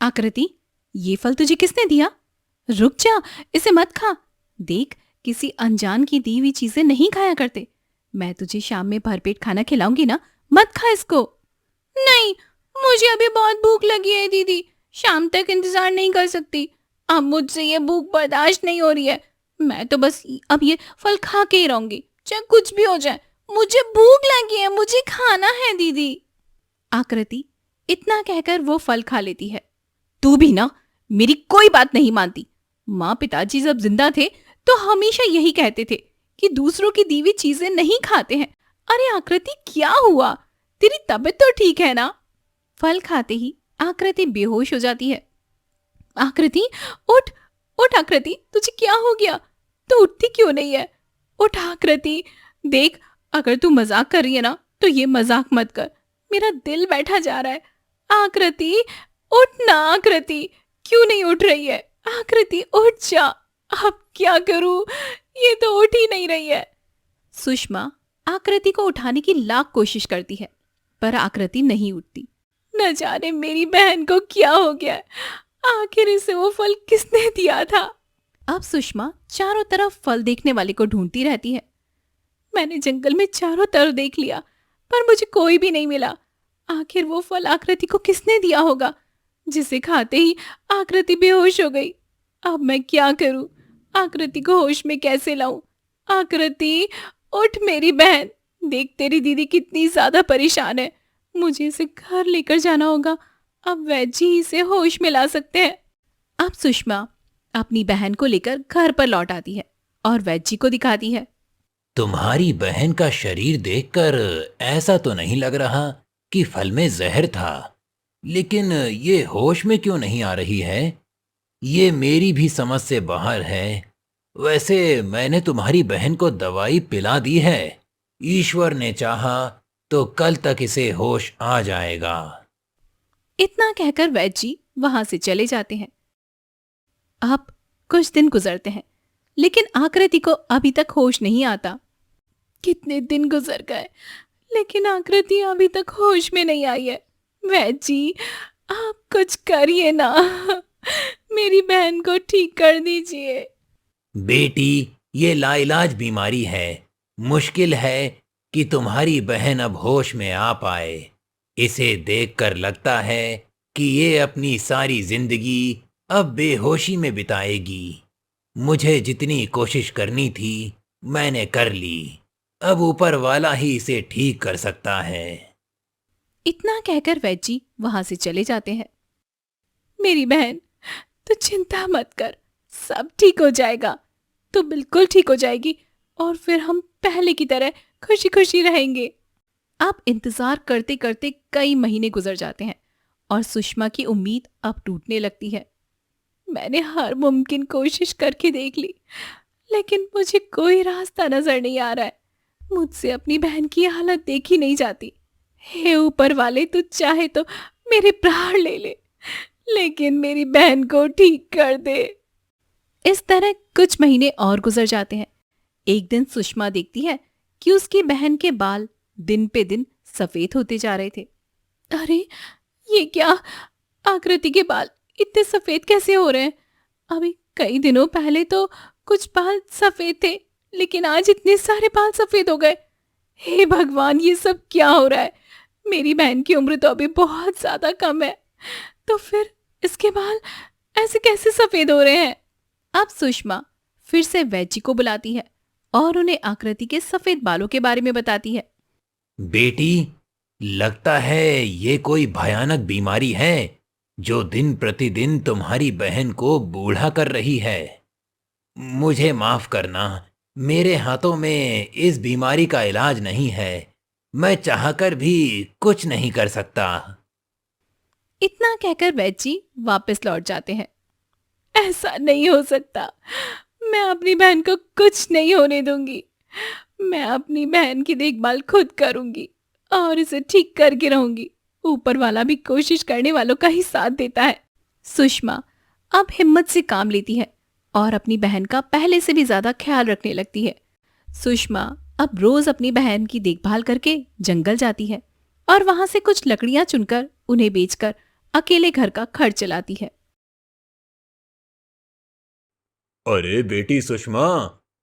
आकृति, ये फल तुझे किसने दिया? रुक जा, इसे मत खा। देख, किसी अनजान की दी हुई चीजें नहीं खाया करते। मैं तुझे शाम में भरपेट खाना खिलाऊंगी ना, मत खा इसको। नहीं, मुझे अभी बहुत भूख लगी है दीदी, शाम तक इंतजार नहीं कर सकती। अब मुझसे ये भूख बर्दाश्त नहीं हो रही है। मैं तो बस अब ये फल खा के ही रहूंगी, चाहे कुछ भी हो जाए। मुझे भूख लगी है, मुझे खाना है दीदी। आकृति इतना कहकर वो फल खा लेती है। तू भी ना मेरी कोई बात नहीं मानती। माँ पिताजी जब जिंदा थे तो हमेशा यही कहते थे कि दूसरों की दी हुई चीजें नहीं खाते हैं। अरे आकृति, क्या हुआ? तेरी तबीयत तो ठीक है ना? फल खाते ही आकृति बेहोश हो जाती है। आकृति, उठ उठ आकृति, तुझे क्या हो गया? तू उठती क्यों नहीं है? उठ आकृति, देख, अगर तू मजाक कर रही है ना तो ये मजाक मत कर। मेरा दिल बैठा जा रहा है। आकृति, उठ ना आकृति, क्यों नहीं उठ रही है? आकृति, उठ जा। अब क्या करूं, ये तो उठ ही नहीं रही है। सुषमा आकृति को उठाने की लाख कोशिश करती है, पर आकृति नहीं उठती। न जाने मेरी बहन को क्या हो गया है। आखिर इसे वो फल किसने दिया था? अब सुषमा चारों तरफ फल देखने वाले को ढूंढती रहती है। मैंने जंगल में चारों तरफ देख लिया, पर मुझे कोई भी नहीं मिला। आखिर वो फल आकृति को किसने दिया होगा, जिसे खाते ही आकृति बेहोश हो गई? अब मैं क्या करूं? आकृति को होश में कैसे लाऊं? आकृति, उठ मेरी बहन, देख तेरी दीदी कितनी ज्यादा परेशान है। मुझे इसे घर लेकर जाना होगा। अब वैजी ही इसे होश में ला सकते हैं। अब सुषमा अपनी बहन को लेकर घर पर लौट आती है और वैजी को दिखाती है। तुम्हारी बहन का शरीर देखकर ऐसा तो नहीं लग रहा कि फल में जहर था, लेकिन ये होश में क्यों नहीं आ रही है? ये मेरी भी समझ से बाहर है। वैसे मैंने तुम्हारी बहन को दवाई पिला दी है। ईश्वर ने चाहा तो कल तक इसे होश आ जाएगा। इतना कहकर वैजी वहां से चले जाते हैं। अब कुछ दिन गुजरते हैं, लेकिन आकृति को अभी तक होश नहीं आता। कितने दिन गुजर गए, लेकिन आकृति अभी तक होश में नहीं आई है। वैजी, आप कुछ करिए ना, मेरी बहन को ठीक कर दीजिए। बेटी, ये लाइलाज बीमारी है। मुश्किल है कि तुम्हारी बहन अब होश में आ पाए। इसे देखकर लगता है कि ये अपनी सारी जिंदगी अब बेहोशी में बिताएगी। मुझे जितनी कोशिश करनी थी मैंने कर ली। अब ऊपर वाला ही इसे ठीक कर सकता है। इतना कहकर वैजी वहां से चले जाते हैं। मेरी बहन, तू चिंता मत कर, सब ठीक हो जाएगा। तू बिल्कुल ठीक हो जाएगी और फिर हम पहले की तरह खुशी खुशी रहेंगे। अब इंतजार करते करते कई महीने गुजर जाते हैं और सुषमा की उम्मीद अब टूटने लगती है। मैंने हर मुमकिन कोशिश करके देख ली, लेकिन मुझे कोई रास्ता नजर नहीं आ रहा है। मुझसे अपनी बहन की हालत देखी नहीं जाती। हे ऊपर वाले, तू चाहे तो मेरे प्राण ले ले, लेकिन मेरी बहन को ठीक कर दे। इस तरह कुछ महीने और गुजर जाते हैं। एक दिन सुषमा देखती है कि उसकी बहन के बाल दिन पे दिन सफेद होते जा रहे थे। अरे ये क्या, आकृति के बाल इतने सफेद कैसे हो रहे हैं? अभी कई दिनों पहले तो कुछ बाल सफेद थे, लेकिन आज इतने सारे बाल सफेद हो गए। हे भगवान, ये सब क्या हो रहा है? मेरी बहन की उम्र तो अभी बहुत ज्यादा कम है, तो फिर इसके बाल ऐसे कैसे सफेद हो रहे हैं? अब सुषमा फिर से वैजी को बुलाती है और उन्हें आकृति के सफेद बालों के बारे में बताती है। बेटी, लगता है ये कोई भयानक बीमारी है जो दिन प्रतिदिन तुम्हारी बहन को बूढ़ा कर रही है। मुझे माफ करना, मेरे हाथों में इस बीमारी का इलाज नहीं है। मैं चाहकर भी कुछ नहीं कर सकता। इतना कहकर वैजी वापस लौट जाते हैं। ऐसा नहीं हो सकता, मैं अपनी बहन को कुछ नहीं होने दूंगी। मैं अपनी बहन की देखभाल खुद करूंगी और इसे ठीक करके रहूंगी। ऊपर वाला भी कोशिश करने वालों का ही साथ देता है। सुषमा अब हिम्मत से काम लेती है और अपनी बहन का पहले से भी ज्यादा ख्याल रखने लगती है। सुषमा अब रोज अपनी बहन की देखभाल करके जंगल जाती है और वहां से कुछ लकड़ियां चुनकर उन्हें बेचकर अकेले घर का खर्च चलाती है। अरे बेटी सुषमा,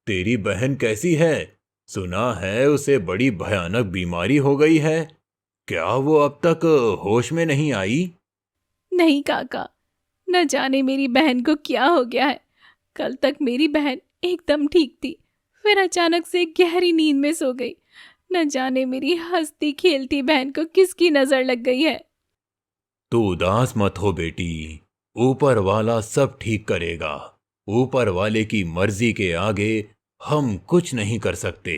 तेरी बहन कैसी है? सुना है उसे बड़ी भयानक बीमारी हो गई है। क्या वो अब तक होश में नहीं आई? नहीं काका, न जाने मेरी बहन को क्या हो गया है। कल तक मेरी बहन एकदम ठीक थी, फिर अचानक से गहरी नींद में सो गई। न जाने मेरी हंसती खेलती बहन को किसकी नजर लग गई है। तू उदास मत हो बेटी, ऊपर वाला सब ठीक करेगा। ऊपर वाले की मर्जी के आगे हम कुछ नहीं कर सकते।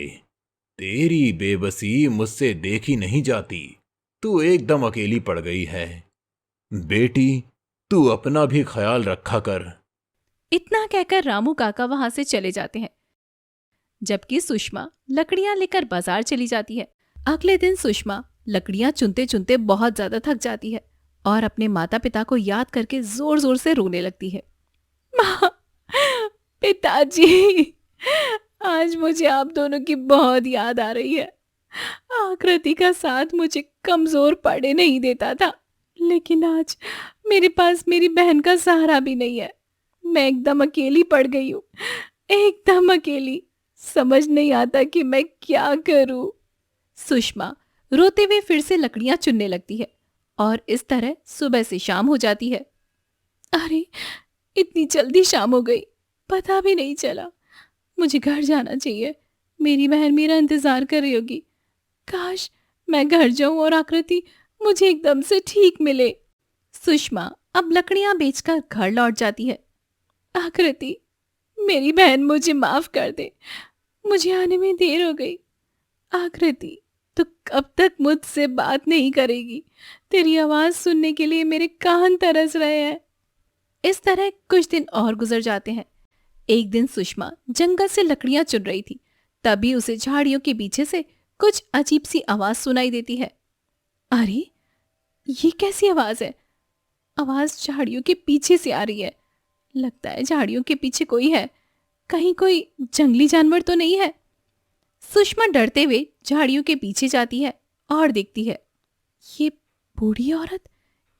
तेरी बेबसी मुझसे देखी नहीं जाती। तू एकदम अकेली पड़ गई है। बेटी, तू अपना भी ख्याल रखा कर। इतना कहकर रामू काका वहां से चले जाते हैं, जबकि सुषमा लकड़ियां लेकर बाजार चली जाती है। अगले दिन सुषमा लकड़ियां चुनते चुनते बहुत ज्यादा थक जाती है और अपने माता पिता को याद करके जोर जोर से रोने लगती है। माँ, पिताजी, आज मुझे आप दोनों की बहुत याद आ रही है। आकृति का साथ मुझे कमजोर पड़े नहीं देता था, लेकिन आज मेरे पास मेरी बहन का सहारा भी नहीं है। मैं एकदम अकेली पड़ गई हूँ, एकदम अकेली। समझ नहीं आता कि मैं क्या करूं। सुषमा रोते हुए फिर से लकड़ियां चुनने लगती है और इस तरह सुबह से शाम हो जाती है। अरे, इतनी जल्दी शाम हो गई, पता भी नहीं चला। मुझे घर जाना चाहिए, मेरी बहन मेरा इंतजार कर रही होगी। काश मैं घर जाऊं और आकृति मुझे एकदम से ठीक मिले। सुषमा अब लकड़ियां बेचकर घर लौट जाती है। आकृति, मेरी बहन मुझे माफ कर दे, मुझे आने में देर हो गई। आकृति, तो कब तक मुझसे बात नहीं करेगी? तेरी आवाज सुनने के लिए मेरे कान तरस रहे हैं। इस तरह कुछ दिन और गुजर जाते हैं। एक दिन सुषमा जंगल से लकड़ियां चुन रही थी, तभी उसे झाड़ियों के पीछे से कुछ अजीब सी आवाज सुनाई देती है। अरे, ये कैसी आवाज है? आवाज झाड़ियों के पीछे से आ रही है। लगता है झाड़ियों के पीछे कोई है। कहीं कोई जंगली जानवर तो नहीं है? सुषमा डरते हुए झाड़ियों के पीछे जाती है और देखती है, ये बूढ़ी औरत,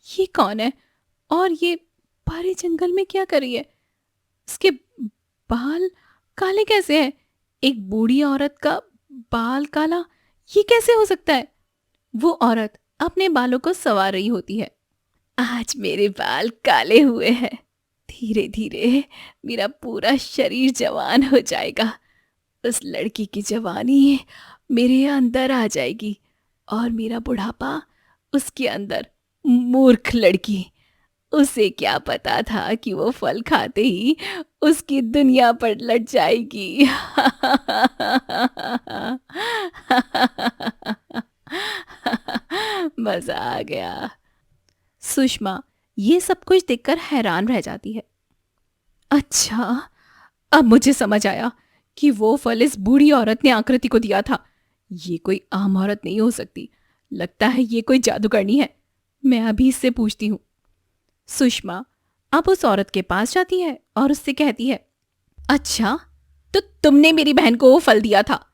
ये कौन है और ये भारी जंगल में क्या कर रही है? इसके बाल काले कैसे हैं? एक बूढ़ी औरत का बाल काला, ये कैसे हो सकता है? वो औरत अपने बालों को संवार रही होती है। आज मेरे बाल काले हुए हैं, धीरे धीरे मेरा पूरा शरीर जवान हो जाएगा। उस लड़की की जवानी मेरे अंदर आ जाएगी और मेरा बुढ़ापा उसके अंदर। मूर्ख लड़की, उसे क्या पता था कि वो फल खाते ही उसकी दुनिया पलट जाएगी। मजा आ गया। सुषमा ये सब कुछ देखकर हैरान रह जाती है। अच्छा, अब मुझे समझ आया कि वो फल इस बूढ़ी औरत ने आकृति को दिया था। ये कोई आम औरत नहीं हो सकती, लगता है ये कोई जादूगरनी है। मैं अभी इससे पूछती हूँ। सुषमा अब उस औरत के पास जाती है और उससे कहती है, अच्छा, तो तुमने मेरी बहन को वो फल दिया था,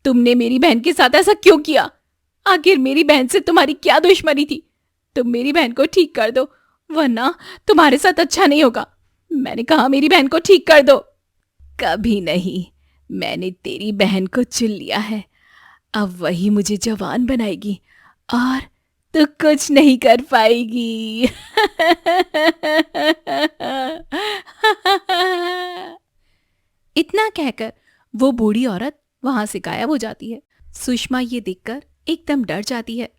तुमने मेरी बहन के साथ ऐसा क्यों किया? आखिर मेरी बहन से तुम्हारी क्या दुश्मनी थी? तुम मेरी बहन को ठीक कर दो, वरना तुम्हारे साथ अच्छा नहीं होगा। मैंने कहा मेरी बहन को ठीक कर दो। कभी नहीं, मैंने तेरी बहन को चुन लिया है। अब वही मुझे जवान बनाएगी और तू कुछ नहीं कर पाएगी। इतना कहकर वो बूढ़ी औरत वहां से गायब हो जाती है। सुषमा ये देखकर एकदम डर जाती है।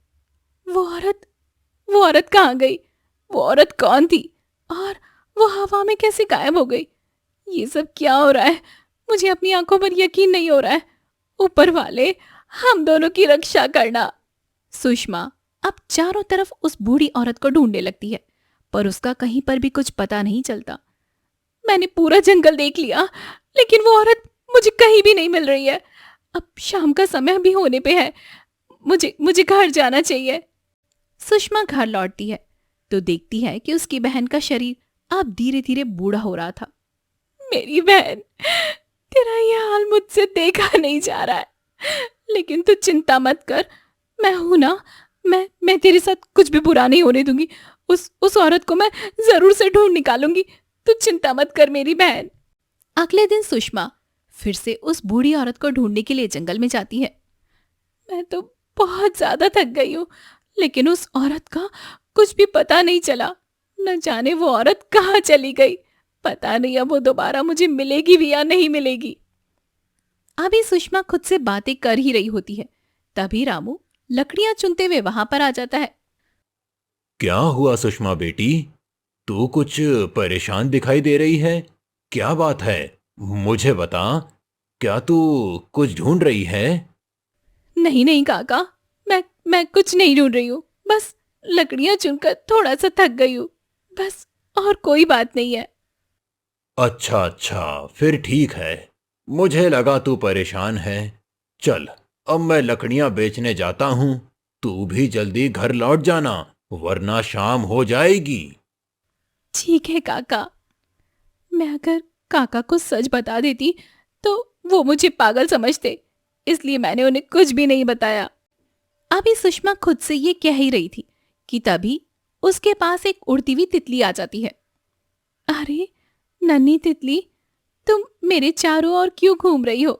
वो औरत कहाँ गई? वो औरत कौन थी और वो हवा में कैसे गायब हो गई? ये सब क्या हो रहा है? मुझे अपनी आंखों पर यकीन नहीं हो रहा है। ऊपर वाले, हम दोनों की रक्षा करना। सुषमा अब चारों तरफ उस बूढ़ी औरत को ढूंढने लगती है, पर उसका कहीं पर भी कुछ पता नहीं चलता। मैंने पूरा जंगल देख लिया, लेकिन वो औरत मुझे कहीं भी नहीं मिल रही है। अब शाम का समय भी होने पे है, मुझे घर जाना चाहिए। सुषमा घर लौटती है तो देखती है कि उसकी बहन का शरीर अब धीरे धीरे बूढ़ा हो रहा था। मेरी बहन, तेरा ये हाल मुझसे देखा नहीं जा रहा है, लेकिन तू चिंता मत कर, मैं हूं ना। मैं तेरे साथ कुछ भी बुरा नहीं होने दूंगी। उस औरत को मैं जरूर से ढूंढ निकालूंगी। तू चिंता मत कर मेरी बहन। अगले दिन सुषमा फिर से उस बूढ़ी औरत को ढूंढने के लिए जंगल में जाती है। मैं तो बहुत ज्यादा थक गई हूँ, लेकिन उस औरत का कुछ भी पता नहीं चला। न जाने वो औरत कहाँ चली गई। पता नहीं अब वो दोबारा मुझे मिलेगी भी या नहीं मिलेगी। अभी सुषमा खुद से बातें कर ही रही होती है, तभी रामू लकड़ियां चुनते हुए वहां पर आ जाता है। क्या हुआ सुषमा बेटी? तू कुछ परेशान दिखाई दे रही है। क्या बात है? मुझे बता। क्या तू कुछ ढूंढ रही है? नहीं नहीं काका, मैं कुछ नहीं ढूंढ रही हूँ। बस लकड़ियां चुनकर थोड़ा सा थक गई हूँ, बस, और कोई बात नहीं है। अच्छा अच्छा, फिर ठीक है। मुझे लगा तू परेशान है। चल, अब मैं लकड़ियां बेचने जाता हूँ। तू भी जल्दी घर लौट जाना, वरना शाम हो जाएगी। ठीक है काका। मैं अगर काका को सच बता देती तो वो मुझे पागल समझते, इसलिए मैंने उन्हें कुछ भी नहीं बताया। अभी सुषमा खुद से ये कह ही रही थी कि तभी उसके पास एक उड़ती हुई तितली आ जाती है। अरे नन्ही तितली, तुम मेरे चारों ओर क्यों घूम रही हो?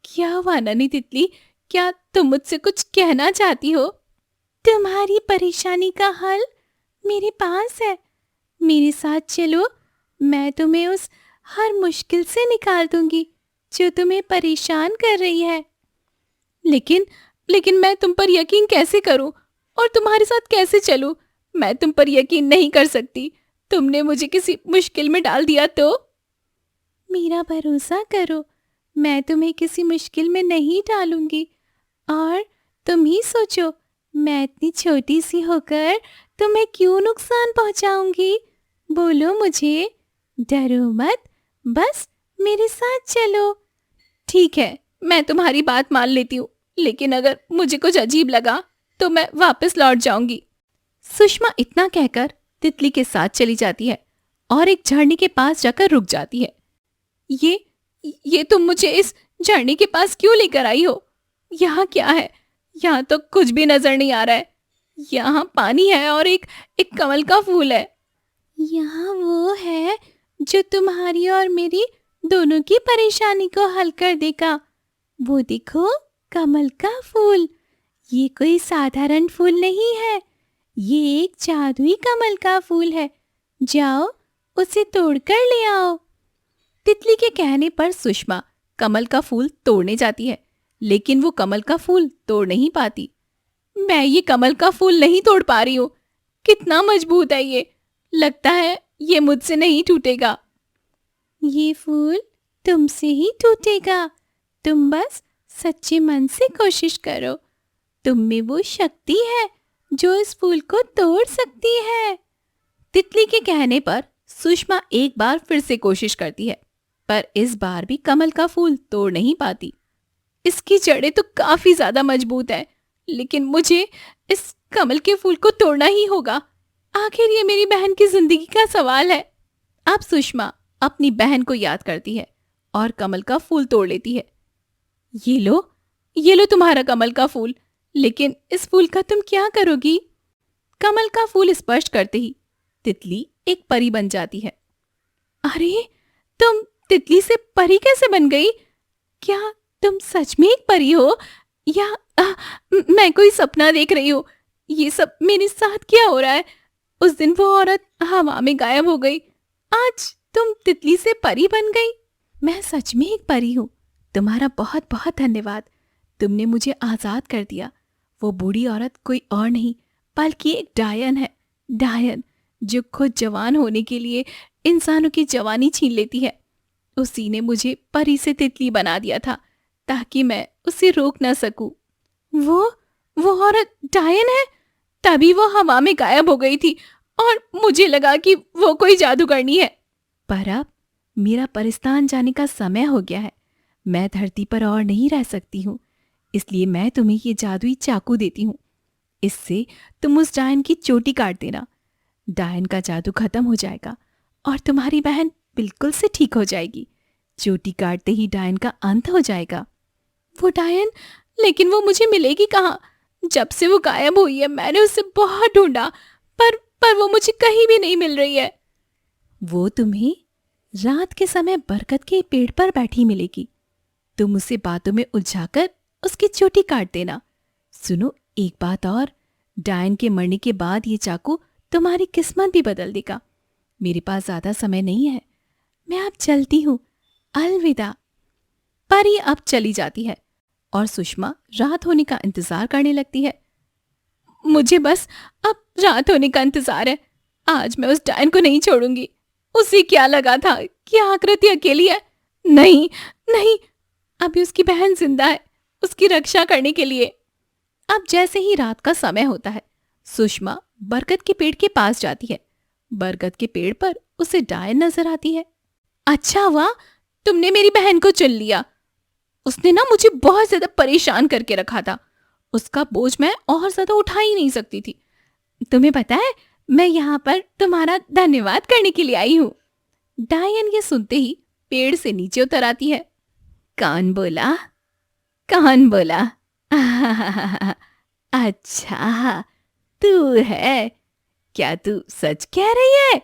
क्या हुआ नन्ही तितली, क्या तुम मुझसे कुछ कहना चाहती हो? तुम्हारी परेशानी का हल मेरे पास है। मेरे साथ चलो, मैं तुम्हें उस हर मुश्किल से निकाल दूंगी जो तुम्हें परेशान कर रही है। लेकिन लेकिन मैं तुम पर यकीन कैसे करूं और तुम्हारे साथ कैसे चलूं? मैं तुम पर यकीन नहीं कर सकती। तुमने मुझे किसी मुश्किल में डाल दिया तो? मेरा भरोसा करो, मैं तुम्हें किसी मुश्किल में नहीं डालूंगी। और तुम ही सोचो, मैं इतनी छोटी सी होकर तुम्हें क्यों नुकसान पहुंचाऊंगी? बोलो मुझे, डरो मत, बस मेरे साथ चलो। ठीक है, मैं तुम्हारी बात मान लेती हूँ, लेकिन अगर मुझे कुछ अजीब लगा तो मैं वापस लौट जाऊंगी। सुषमा इतना कहकर तितली के साथ चली जाती है और एक झरने के पास जाकर रुक जाती है। ये तुम मुझे इस झरने के पास क्यों लेकर आई हो? यहाँ क्या है? यहाँ तो कुछ भी नजर नहीं आ रहा है। यहाँ पानी है और एक कमल का फूल है। यहाँ वो है जो तुम्हारी और मेरी दोनों की परेशानी को हल कर देगा। वो देखो, कमल का फूल। ये कोई साधारण फूल नहीं है, ये एक जादुई कमल का फूल है। जाओ, उसे तोड़कर ले आओ। तितली के कहने पर सुषमा कमल का फूल तोड़ने जाती है, लेकिन वो कमल का फूल तोड़ नहीं पाती। मैं ये कमल का फूल नहीं तोड़ पा रही हूँ। कितना मजबूत है ये, लगता है ये मुझसे नहीं टूटेगा। ये फूल तुमसे ही टूटेगा। तुम बस सच्चे मन से कोशिश करो। तुम में वो शक्ति है जो इस फूल को तोड़ सकती है। तितली के कहने पर सुषमा एक बार फिर से कोशिश करती है, पर इस बार भी कमल का फूल तोड़ नहीं पाती। इसकी जड़ें तो काफी ज्यादा मजबूत है, लेकिन मुझे इस कमल के फूल को तोड़ना ही होगा। आखिर ये मेरी बहन की जिंदगी का सवाल है। अब सुषमा अपनी बहन को याद करती है और कमल का फूल तोड़ लेती है। ये लो तुम्हारा कमल का फूल, लेकिन इस फूल का तुम क्या करोगी? कमल का फूल स्पर्श करते ही तितली एक परी बन जाती है। अरे, तुम तितली से परी कैसे बन गई? क्या तुम सच में एक परी हो या मैं कोई सपना देख रही हूँ? ये सब मेरे साथ क्या हो रहा है? उस दिन वो औरत हवा में गायब हो गई, आज तुम तितली से परी बन गई। मैं सच में एक परी हूँ। तुम्हारा बहुत बहुत धन्यवाद। तुमने मुझे आजाद कर दिया। वो बूढ़ी औरत कोई और नहीं बल्कि एक डायन है। डायन जो खुद जवान होने के लिए इंसानों की जवानी छीन लेती है। उसी ने मुझे परी से तितली बना दिया था ताकि मैं उसे रोक ना सकूं। वो औरत डायन है, तभी वो हवा में गायब हो गई थी और मुझे लगा कि वो कोई जादूगरनी है। पर अब मेरा परिस्तान जाने का समय हो गया है। मैं धरती पर और नहीं रह सकती हूँ, इसलिए मैं तुम्हें ये जादुई चाकू देती हूँ। इससे तुम उस डायन की चोटी काट देना। डायन का जादू खत्म हो जाएगा और तुम्हारी बहन बिल्कुल से ठीक हो जाएगी। चोटी काटते ही डायन का अंत हो जाएगा। वो डायन, लेकिन वो मुझे मिलेगी कहाँ? जब से वो गायब हुई है मैंने उसे बहुत ढूंढा, पर पर वो मुझे कहीं भी नहीं मिल रही है। वो तुम्हें रात के समय बरगद के पेड़ पर बैठी मिलेगी। तुम उसे बातों में उलझाकर उसकी चोटी काट देना। सुनो एक बात और, डायन के मरने के बाद ये चाकू तुम्हारी किस्मत भी बदल देगा। मेरे पास ज्यादा समय नहीं है, मैं अब चलती हूँ, अलविदा। परी अब चली जाती है और सुषमा रात होने का इंतजार करने लगती है। मुझे बस अब रात होने का इंतजार है। आज मैं उस डायन को नहीं छोड़ूंगी। उसे क्या लगा था कि आकृति अकेली है? नहीं नहीं, अभी उसकी बहन जिंदा है, उसकी रक्षा करने के लिए। अब जैसे ही रात का समय होता है, सुषमा बरगद के पेड़ के पास जाती है। बरगद के पेड़ पर उसे डायन नजर आती है। अच्छा हुआ तुमने मेरी बहन को चुन लिया। उसने ना मुझे बहुत ज्यादा परेशान करके रखा था। उसका बोझ मैं और ज्यादा उठा ही नहीं सकती थी। तुम्हें पता है, मैं यहाँ पर तुम्हारा धन्यवाद करने के लिए आई हूँ। डायन ये सुनते ही पेड़ से नीचे उतर आती है। कौन बोला? कौन बोला? अच्छा, तू है क्या? तू सच कह रही है?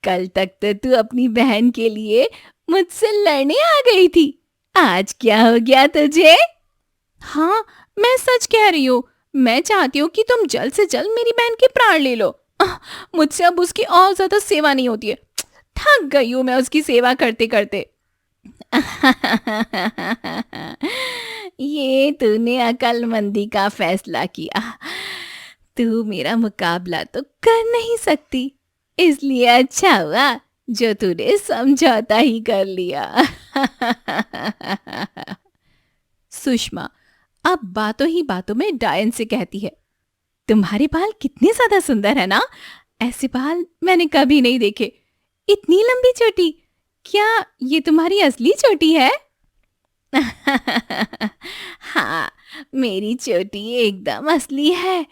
कल तक तो तू अपनी बहन के लिए मुझसे लड़ने आ गई थी, आज क्या हो गया तुझे? हाँ, मैं सच कह रही हूँ। मैं चाहती हूँ कि तुम जल्द से जल्द मेरी बहन के प्राण ले लो। मुझसे अब उसकी और ज्यादा सेवा नहीं होती है। थक गई हूँ मैं उसकी सेवा करते करते। ये तूने अक्लमंदी का फैसला किया। तू मेरा मुकाबला तो कर नहीं सकती, इसलिए अच्छा हुआ जो तूने समझौता ही कर लिया। सुषमा अब बातों ही बातों में डायन से कहती है, तुम्हारे बाल कितने ज्यादा सुंदर है ना। ऐसे बाल मैंने कभी नहीं देखे। इतनी लंबी चोटी, क्या ये तुम्हारी असली चोटी है? हाँ, मेरी चोटी एकदम असली है।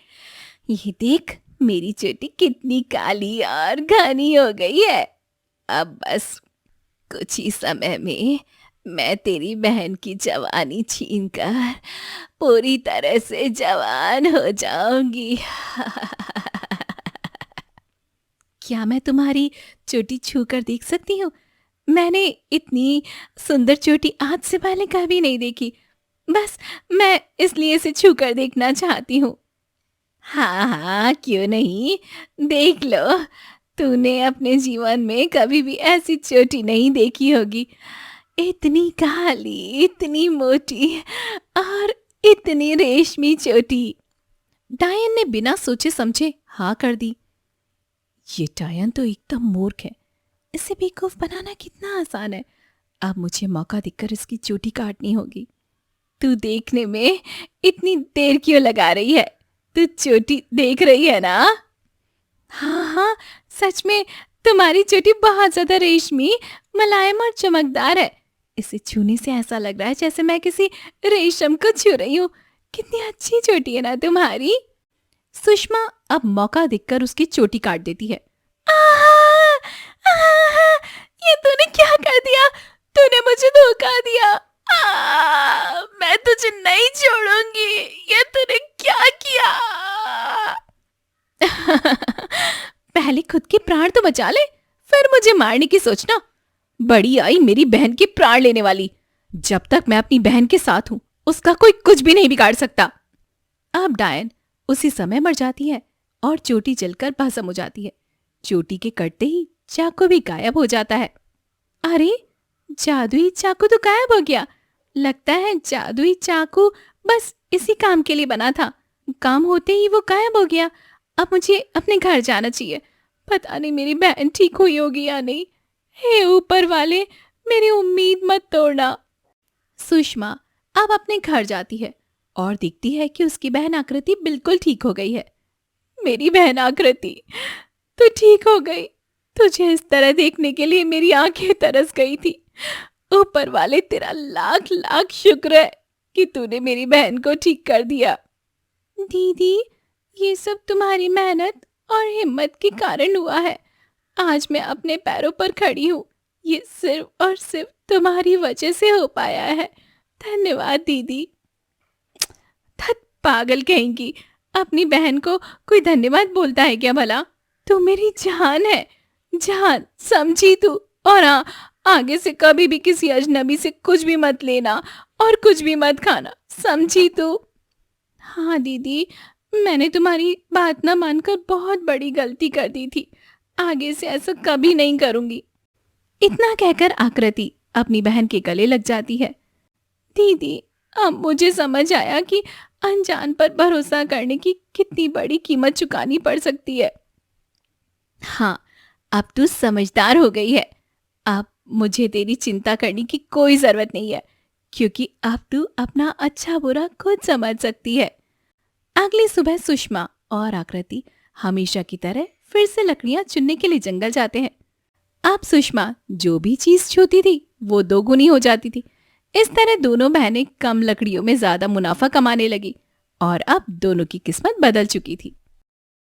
ये देख, मेरी चोटी कितनी काली और घनी हो गई है। अब बस कुछ ही समय में मैं तेरी बहन की जवानी छीनकर पूरी तरह से जवान हो जाऊंगी। क्या मैं तुम्हारी चोटी छूकर देख सकती हूँ? मैंने इतनी सुंदर चोटी आज से पहले कभी नहीं देखी। बस मैं इसलिए इसे छूकर देखना चाहती हूँ। हाँ हाँ, क्यों नहीं, देख लो। तूने अपने जीवन में कभी भी ऐसी चोटी नहीं देखी होगी। इतनी काली, इतनी मोटी और इतनी रेशमी चोटी। डायन ने बिना सोचे समझे हाँ कर दी। ये डायन तो एकदम मूर्ख है, इसे बेवकूफ बनाना कितना आसान है। अब मुझे मौका देकर इसकी चोटी काटनी होगी। तू देखने में इतनी देर क्यों लगा रही है? तू चोटी देख रही है ना? हाँ हाँ, सच में तुम्हारी चोटी बहुत ज्यादा रेशमी, मुलायम और चमकदार है। इसे छूने से ऐसा लग रहा है जैसे मैं किसी रेशम को छू रही हूँ। कितनी अच्छी चोटी है ना तुम्हारी। सुषमा अब मौका देखकर उसकी चोटी काट देती है। आहा, आहा, ये तूने क्या कर दिया? तूने मुझे धोखा दिया। मैं तुझे नहीं छोड़ूंगी। ये तूने क्या किया? पहले खुद के प्राण तो बचा ले, फिर मुझे मारने की सोचना। बड़ी आई मेरी बहन के प्राण लेने वाली। जब तक मैं अपनी बहन के साथ हूं, उसका कोई कुछ भी नहीं बिगाड़ सकता। अब डायन उसी समय मर जाती है और चोटी जलकर भस्म हो जाती है। चोटी के कटते ही चाकू भी गायब हो जाता है। अरे, जादुई चाकू तो गायब हो गया। लगता है जादुई चाकू बस इसी काम के लिए बना था। काम होते ही वो गायब हो गया। अब मुझे अपने घर जाना चाहिए। पता नहीं मेरी बहन ठीक हुई होगी या नहीं। हे ऊपर वाले, मेरी उम्मीद मत तोड़ना। सुषमा अब अपने घर जाती है और देखती है कि उसकी बहन आकृति बिल्कुल ठीक हो गई है। मेरी बहन आकृति, तू ठीक हो गई। तुझे इस तरह देखने के लिए मेरी आंखें तरस गई थी। ऊपर वाले, तेरा लाख लाख शुक्र है कि तूने मेरी बहन को ठीक कर दिया। दीदी, ये सब तुम्हारी मेहनत और हिम्मत के कारण हुआ है। आज मैं अपने पैरों पर खड़ी हूँ। ये सिर्फ और सिर्फ तुम्हारी वजह से हो पाया है। धन्यवाद दीदी। धत पागल कहेंगी, अपनी बहन को कोई धन्यवाद बोलता है क्या भला? तू मेरी जान है, जान, समझी तू। और हाँ, आगे से कभी भी किसी अजनबी से कुछ भी मत लेना और कुछ भी मत खाना, समझी तू? हाँ दीदी, मैंने तुम्हारी बात ना मानकर बहुत बड़ी गलती कर दी थी। आगे से ऐसा कभी नहीं करूंगी। इतना कहकर आकृति अपनी बहन के गले लग जाती है। दीदी, अब मुझे समझ आया कि अनजान पर भरोसा करने की कितनी बड़ी कीमत चुकानी पड़ सकती है। हाँ, अब तू समझदार हो गई है। अब मुझे तेरी चिंता करने की कोई जरूरत नहीं है, क्योंकि अब तू अपना अच्छा बुरा खुद समझ सकती है। अगली सुबह सुषमा और आकृति हमेशा की तरह फिर से लकड़ियां चुनने के लिए जंगल जाते हैं। अब सुषमा जो भी चीज छूती थी वो दोगुनी हो जाती थी। इस तरह दोनों बहनें कम लकड़ियों में ज्यादा मुनाफा कमाने लगी और अब दोनों की किस्मत बदल चुकी थी।